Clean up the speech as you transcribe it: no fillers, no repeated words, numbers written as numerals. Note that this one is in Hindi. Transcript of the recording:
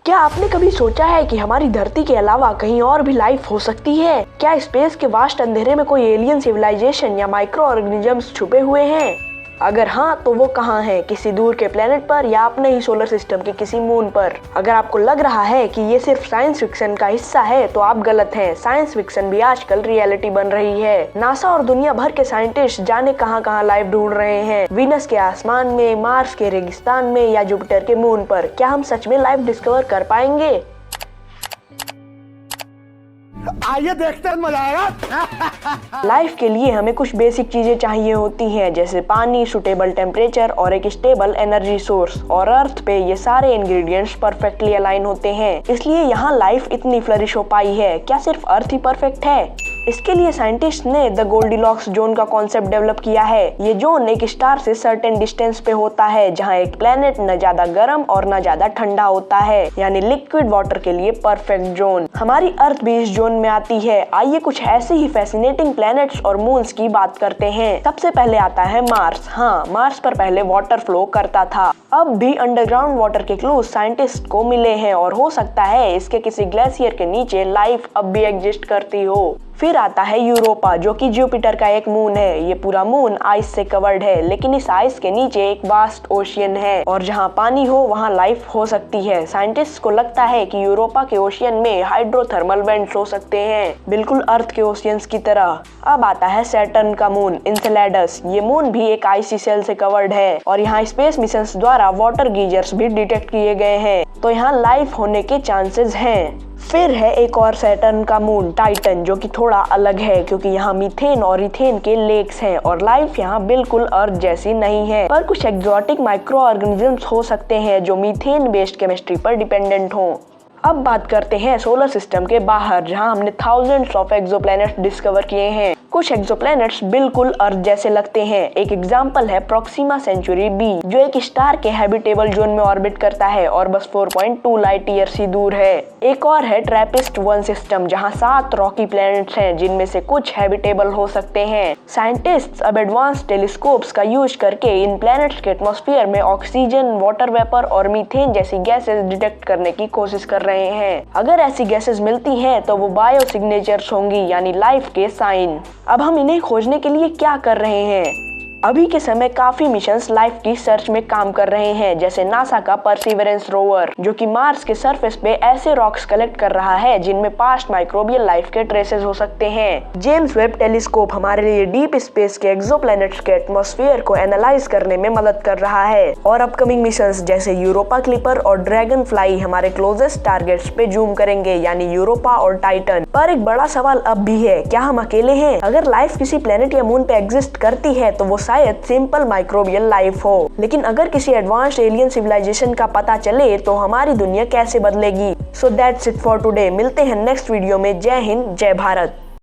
क्या आपने कभी सोचा है कि हमारी धरती के अलावा कहीं और भी लाइफ हो सकती है? क्या स्पेस के वास्ट अंधेरे में कोई एलियन सिविलाइजेशन या माइक्रो ऑर्गेनिजम्स छुपे हुए हैं? अगर हाँ, तो वो कहाँ हैं? किसी दूर के प्लेनेट पर या अपने ही सोलर सिस्टम के किसी मून पर? अगर आपको लग रहा है कि ये सिर्फ साइंस फिक्शन का हिस्सा है तो आप गलत हैं। साइंस फिक्शन भी आजकल रियलिटी बन रही है। नासा और दुनिया भर के साइंटिस्ट जाने कहाँ लाइफ ढूंढ रहे हैं। वीनस के आसमान में, मार्स के रेगिस्तान में या जुपिटर के मून पर। क्या हम सच में लाइफ डिस्कवर कर पाएंगे? आइए देखते हैं, मजा आएगा। लाइफ के लिए हमें कुछ बेसिक चीजें चाहिए होती हैं, जैसे पानी, सुटेबल टेम्परेचर और एक स्टेबल एनर्जी सोर्स। और अर्थ पे ये सारे इंग्रेडिएंट्स परफेक्टली अलाइन होते हैं, इसलिए यहाँ लाइफ इतनी फ्लरिश हो पाई है। क्या सिर्फ अर्थ ही परफेक्ट है? इसके लिए साइंटिस्ट ने द गोल्डीलॉक्स जोन का कॉन्सेप्ट डेवलप किया है। ये जोन एक स्टार से सर्टेन डिस्टेंस पे होता है, जहाँ एक प्लेनेट न ज्यादा गर्म और न ज्यादा ठंडा होता है, यानी लिक्विड वाटर के लिए परफेक्ट जोन। हमारी अर्थ भी इस जोन में आती है। आइए कुछ ऐसे ही फैसिनेटिंग प्लैनेट्स और मून्स की बात करते हैं। सबसे पहले आता है मार्स। हाँ, मार्स पर पहले वाटर फ्लो करता था। अब भी अंडरग्राउंड वाटर के क्लूज साइंटिस्ट को मिले हैं और हो सकता है इसके किसी ग्लेशियर के नीचे लाइफ अब भी एग्जिस्ट करती हो। फिर आता है यूरोपा, जो कि जुपिटर का एक मून है। ये पूरा मून आइस से कवर्ड है, लेकिन इस आइस के नीचे एक वास्ट ओशियन है और जहाँ पानी हो वहाँ लाइफ हो सकती है। साइंटिस्ट को लगता है कि यूरोपा के ओशियन में हाइड्रोथर्मल वेंट्स हो सकते हैं, बिल्कुल अर्थ के ओशियंस की तरह। अब आता है सैटर्न का मून एन्सेलेडस। ये मून भी एक आइसी शेल से कवर्ड है और यहाँ स्पेस मिशंस द्वारा वाटर गीजर्स भी डिटेक्ट किए गए हैं, तो यहाँ लाइफ होने के चांसेस हैं। फिर है एक और सैटर्न का मून टाइटन, जो कि थोड़ा अलग है क्योंकि यहाँ मीथेन और इथेन के लेक्स हैं और लाइफ यहाँ बिल्कुल अर्थ जैसी नहीं है, पर कुछ एक्सोटिक माइक्रो ऑर्गेनिजम्स हो सकते हैं जो मीथेन बेस्ड केमिस्ट्री पर डिपेंडेंट हों। अब बात करते हैं सोलर सिस्टम के बाहर, जहां हमने थाउजेंड्स ऑफ एक्सोप्लैनेट्स डिस्कवर किए हैं। कुछ एक्सोप्लैनेट्स बिल्कुल अर्थ जैसे लगते हैं। एक एग्जांपल है प्रोक्सिमा सेंचुरी बी, जो एक स्टार के हैबिटेबल जोन में ऑर्बिट करता है और बस 4.2 लाइट ईयर से दूर है। एक और है ट्रैपिस्ट 1 सिस्टम, जहां 7 रॉकी प्लैनेट्स हैं, जिनमें से कुछ हैबिटेबल हो सकते हैं। साइंटिस्ट्स अब एडवांस टेलीस्कोप्स का यूज करके इन प्लैनेट्स के एटमॉस्फेयर में ऑक्सीजन, वाटर वेपर और मीथेन जैसी गैसेस डिटेक्ट करने की कोशिश कर रहे हैं। अगर ऐसी गैसेस मिलती हैं तो वो बायो सिग्नेचर्स होंगी, यानी लाइफ के साइन। अब हम इन्हें खोजने के लिए क्या कर रहे हैं? अभी के समय काफी मिशंस लाइफ की सर्च में काम कर रहे हैं, जैसे नासा का परसिवरेंस रोवर, जो कि मार्स के सरफेस पे ऐसे रॉक्स कलेक्ट कर रहा है जिनमें पास्ट माइक्रोबियल लाइफ के ट्रेसेस हो सकते हैं। जेम्स वेब टेलीस्कोप हमारे लिए डीप स्पेस के एक्सोप्लैनेट्स के एटमॉस्फेयर को एनालाइज करने में मदद कर रहा है। और अपकमिंग मिशंस जैसे यूरोपा क्लिपर और ड्रैगन फ्लाई हमारे क्लोजेस्ट टारगेट्स पे जूम करेंगे, यानी यूरोपा और टाइटन। पर एक बड़ा सवाल अब भी है, क्या हम अकेले हैं? अगर लाइफ किसी प्लेनेट या मून पे एग्जिस्ट करती है तो वो शायद सिंपल माइक्रोबियल लाइफ हो, लेकिन अगर किसी एडवांस्ड एलियन सिविलाइजेशन का पता चले तो हमारी दुनिया कैसे बदलेगी? So that's it for today. मिलते हैं नेक्स्ट वीडियो में। जय हिंद, जय भारत।